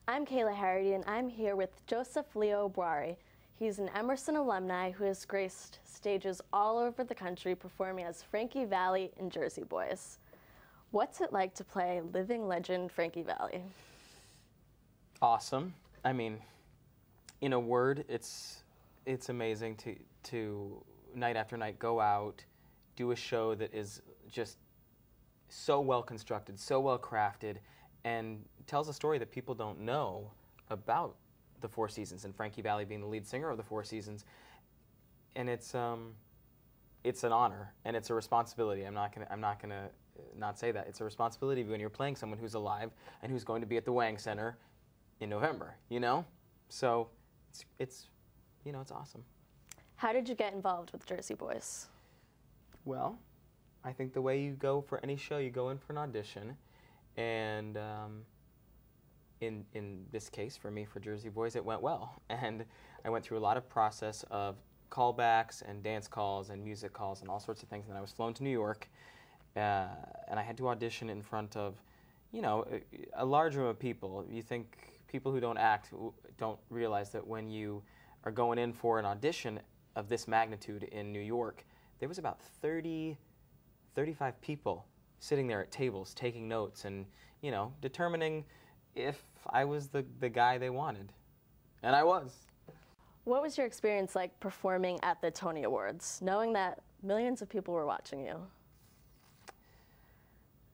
I'm Kayla Harity, and I'm here with Joseph Leo Bwarie. He's an Emerson alumni who has graced stages all over the country performing as Frankie Valli in Jersey Boys. What's it like to play living legend Frankie Valli? Awesome. I mean, in a word, it's amazing to night after night go out, do a show that is just so well constructed, so well crafted, and tells a story that people don't know about the Four Seasons, and Frankie Valli being the lead singer of the Four Seasons. And it's an honor and it's a responsibility. I'm not gonna not say that. It's a responsibility when you're playing someone who's alive and who's going to be at the Wang Center in November. You know, so it's awesome. How did you get involved with Jersey Boys? Well, I think the way you go for any show, you go in for an audition, and in this case, for me, for Jersey Boys, it went well. And I went through a lot of process of callbacks and dance calls and music calls and all sorts of things. And then I was flown to New York, and I had to audition in front of, a large room of people. You think people who don't act don't realize that when you are going in for an audition of this magnitude in New York, there was about 35 people sitting there at tables taking notes and, determining if I was the guy they wanted. And I was. What was your experience like performing at the Tony Awards, knowing that millions of people were watching you?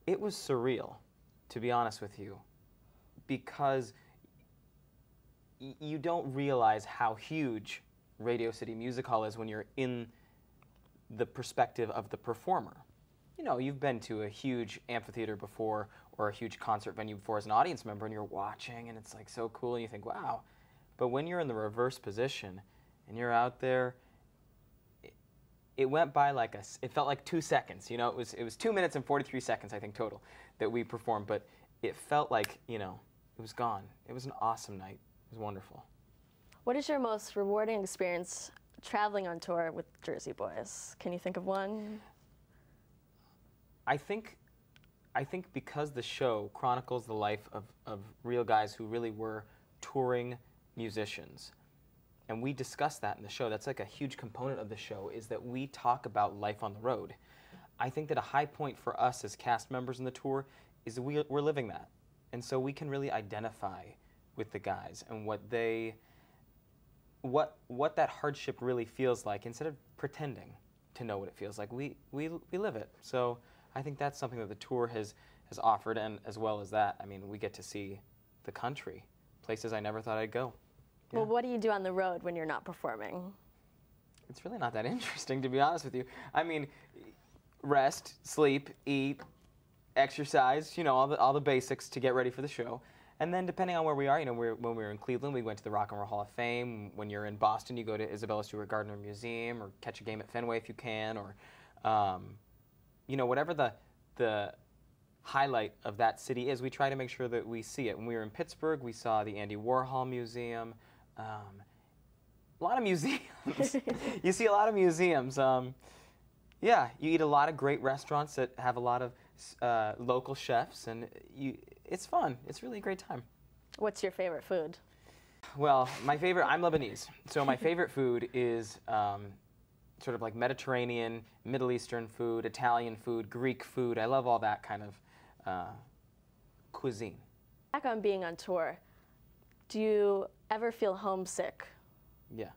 It was surreal, to be honest with you, because you don't realize how huge Radio City Music Hall is when you're in the perspective of the performer. You've been to a huge amphitheater before or a huge concert venue before as an audience member, and you're watching and it's like so cool and you think, wow. But when you're in the reverse position and you're out there, it went by like it felt like 2 seconds. It was 2 minutes and 43 seconds, I think, total that we performed, but it felt like, it was gone. It was an awesome night. It was wonderful. What is your most rewarding experience traveling on tour with Jersey Boys? Can you think of one? I think because the show chronicles the life of real guys who really were touring musicians, and we discuss that in the show. That's like a huge component of the show, is that we talk about life on the road. I think that a high point for us as cast members in the tour is that we're living that. And so we can really identify with the guys and what that hardship really feels like, instead of pretending to know what it feels like. We live it. So I think that's something that the tour has offered, and as well as that, I mean, we get to see the country, places I never thought I'd go. Yeah. Well, what do you do on the road when you're not performing? It's really not that interesting, to be honest with you. I mean, rest, sleep, eat, exercise, all the basics to get ready for the show. And then depending on where we are, when we were in Cleveland, we went to the Rock and Roll Hall of Fame. When you're in Boston, you go to Isabella Stewart Gardner Museum, or catch a game at Fenway if you can, or whatever the highlight of that city is, we try to make sure that we see it. When we were in Pittsburgh, we saw the Andy Warhol Museum. A lot of museums. You see a lot of museums. Yeah, you eat a lot of great restaurants that have a lot of local chefs, and it's fun. It's really a great time. What's your favorite food? Well, I'm Lebanese, so my favorite food is sort of like Mediterranean, Middle Eastern food, Italian food, Greek food. I love all that kind of cuisine. Back on being on tour, do you ever feel homesick? Yeah,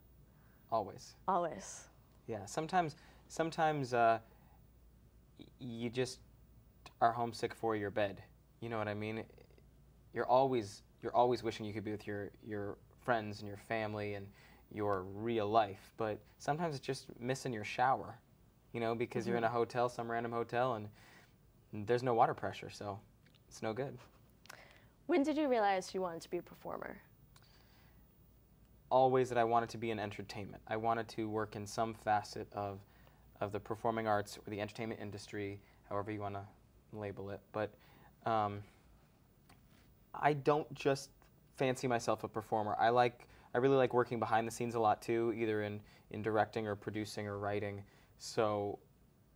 always. Always? Yeah, sometimes you just are homesick for your bed. You know what I mean? You're always wishing you could be with your friends and your family and your real life, but sometimes it's just missing your shower, because you're in a hotel, some random hotel, and there's no water pressure, so it's no good. When did you realize you wanted to be a performer? Always that I wanted to be in entertainment. I wanted to work in some facet of the performing arts or the entertainment industry, however you want to label it. But I don't just fancy myself a performer. I really like working behind the scenes a lot too, either in directing or producing or writing. So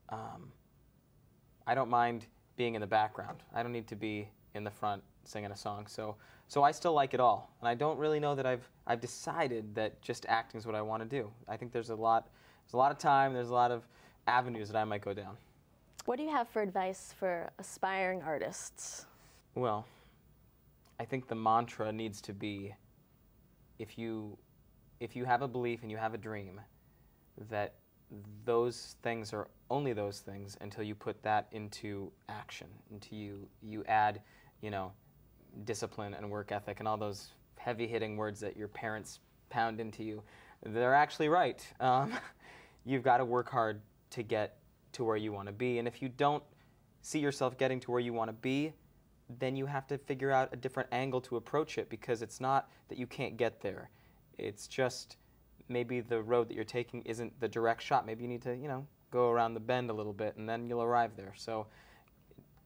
I don't mind being in the background. I don't need to be in the front singing a song. So I still like it all, and I don't really know that I've decided that just acting is what I want to do. I think there's a lot of time, there's a lot of avenues that I might go down. What do you have for advice for aspiring artists? Well, I think the mantra needs to be, if you have a belief and you have a dream, that those things are only those things until you put that into action, until you add, you know, discipline and work ethic and all those heavy-hitting words that your parents pound into you. They're actually right. You've got to work hard to get to where you want to be, and if you don't see yourself getting to where you want to be, then you have to figure out a different angle to approach it, because it's not that you can't get there. It's just maybe the road that you're taking isn't the direct shot. Maybe you need to, you know, go around the bend a little bit, and then you'll arrive there. So,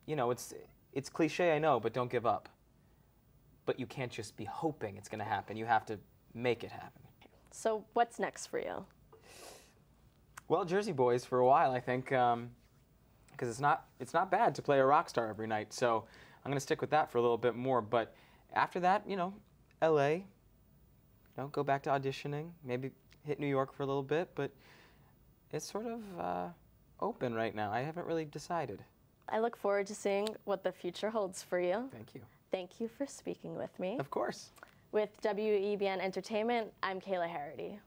you know, it's cliche, I know, but don't give up. But you can't just be hoping it's going to happen. You have to make it happen. So what's next for you? Well, Jersey Boys for a while, I think, because it's not bad to play a rock star every night. So I'm going to stick with that for a little bit more. But after that, you know, LA, you know, go back to auditioning, maybe hit New York for a little bit. But it's sort of open right now. I haven't really decided. I look forward to seeing what the future holds for you. Thank you. Thank you for speaking with me. Of course. With WEBN Entertainment, I'm Kayla Harity.